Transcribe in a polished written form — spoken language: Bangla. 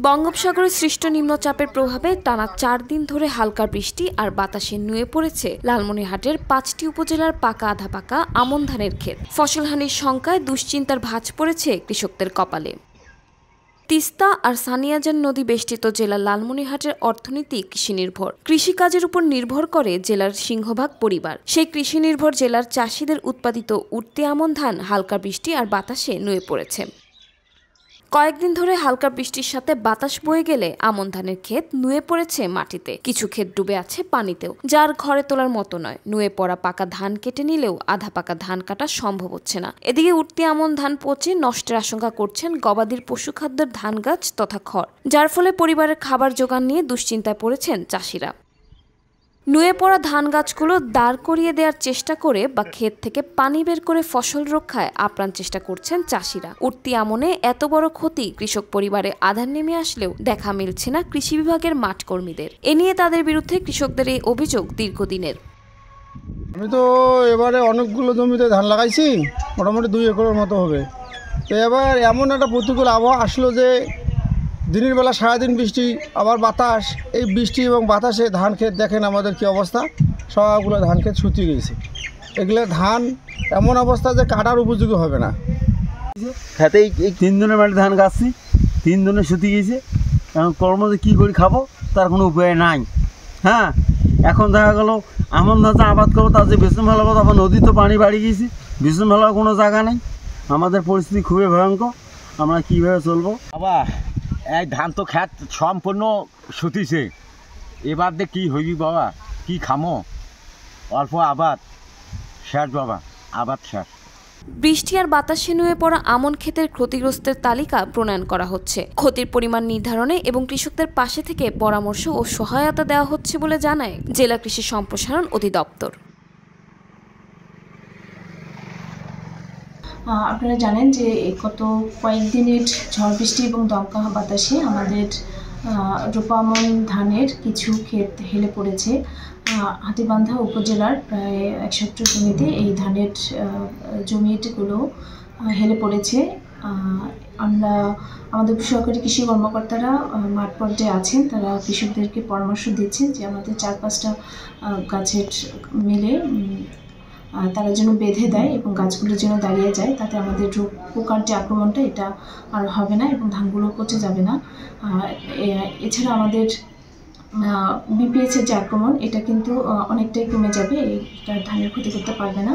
বঙ্গোপসাগরে সৃষ্ট নিম্নচাপের প্রভাবে টানা ৪ দিন ধরে হালকা বৃষ্টি আর বাতাসে নুয়ে পড়েছে লালমনিরহাটের ৫টি উপজেলার পাকা আধা পাকা আমন ধানের ক্ষেত। ফসলহানির শঙ্কায় দুশ্চিন্তার ভাঁজ পড়েছে কৃষকদের কপালে। তিস্তা আর সানিয়াজান নদী বেষ্টিত জেলা লালমনিরহাটের অর্থনীতি কৃষি নির্ভর। কৃষিকাজের উপর নির্ভর করে জেলার সিংহভাগ পরিবার। সেই কৃষি নির্ভর জেলার চাষিদের উৎপাদিত উঠতি আমন ধান হালকা বৃষ্টি আর বাতাসে নুয়ে পড়েছে। কয়েকদিন ধরে হালকা বৃষ্টির সাথে বাতাস বয়ে গেলে আমন ধানের ক্ষেত নুয়ে পড়েছে মাটিতে, কিছু ক্ষেত ডুবে আছে পানিতেও, যার ঘরে তোলার মতো নয়। নুয়ে পড়া পাকা ধান কেটে নিলেও আধা পাকা ধান কাটা সম্ভব হচ্ছে না। এদিকে উঠতি আমন ধান পচে নষ্টের আশঙ্কা করছেন গবাদির পশুখাদ্যের ধান গাছ তথা খড়, যার ফলে পরিবারের খাবার জোগান নিয়ে দুশ্চিন্তায় পড়েছেন চাষিরা। নুয়ে পড়া ধান গাছগুলো দাঁড় করিয়ে দেওয়ার চেষ্টা করে বা ক্ষেত থেকে পানি বের করে ফসল রক্ষায় আপ্রাণ চেষ্টা করছেন চাষিরা। উঠতি আমনে এত বড় ক্ষতি কৃষক পরিবারে আধার নেমে আসলেও দেখা মিলছে না কৃষি বিভাগের মাঠ কর্মীদের। এ নিয়ে তাদের বিরুদ্ধে কৃষকদের এই অভিযোগ দীর্ঘদিনের। আমি তো এবারে অনেকগুলো জমিতে ধান লাগাইছি, মোটামুটি 2 একরের মতো হবে। তো এবার এমন একটা প্রতিকূল আবহাওয়া আসলো যে দিনের বেলা সারাদিন বৃষ্টি, আবার বাতাস। এই বৃষ্টি এবং বাতাসে ধান ক্ষেত দেখেন আমাদের কি অবস্থা, সবগুলো ধান ক্ষেত শুকিয়ে গেছে। এগুলো ধান এমন অবস্থা যে কাটার উপযোগী হবে না। খেতে এই 3 দিনের মাটি ধান গাছছি, 3 দিনে শুকিয়ে গেছে। এখন কর্ম যে কী করে খাবো তার কোনো উপায় নাই। হ্যাঁ, এখন দেখা গেল আমন ধান আবাদ করবো, তার যে বেসন ফেলাবো, তারপর নদী তো পানি বাড়ি গিয়েছে, বেসন ফেলার কোনো জায়গা নেই। আমাদের পরিস্থিতি খুবই ভয়ঙ্কর, আমরা কীভাবে চলবো? আবার এই ধান তো খেত সম্পূর্ণ শুতিছে, এবার দিয়ে কী হইবি বাবা, কি খামো? অল্প আবাদ শেষ বাবা, আবাদ শেষ। বৃষ্টি আর বাতাসে নুয়ে পড়া আমন ক্ষেতের ক্ষতিগ্রস্তের তালিকা প্রণয়ন করা হচ্ছে। ক্ষতির পরিমাণ নির্ধারণে এবং কৃষকদের পাশে থেকে পরামর্শ ও সহায়তা দেওয়া হচ্ছে বলে জানায় জেলা কৃষি সম্প্রসারণ অধিদপ্তর। আপনারা জানেন যে গত কয়েকদিনের ঝড় বৃষ্টি এবং দমকা বাতাসে আমাদের রূপা আমন ধানের কিছু ক্ষেত হেলে পড়েছে। হাতীবান্ধা উপজেলার প্রায় 170 জমিতে এই ধানের জমিগুলো হেলে পড়েছে। আমরা আমাদের সরকারি কৃষি কর্মকর্তারা মাঠ পর্যায়ে আছেন, তারা কৃষকদেরকে পরামর্শ দিচ্ছেন যে আমাদের 4-5টা গাছের মিলে তারা যেন বেঁধে দেয় এবং গাছগুলো যেন দাঁড়িয়ে যায়, তাতে আমাদের রোগ পোকার যে আক্রমণটা এটা আর হবে না এবং ধানগুলো পচে যাবে না। এছাড়া আমাদের বিপিএসের যে আক্রমণ এটা কিন্তু অনেকটাই কমে যাবে, এটা ধানের ক্ষতি করতে পারবে না।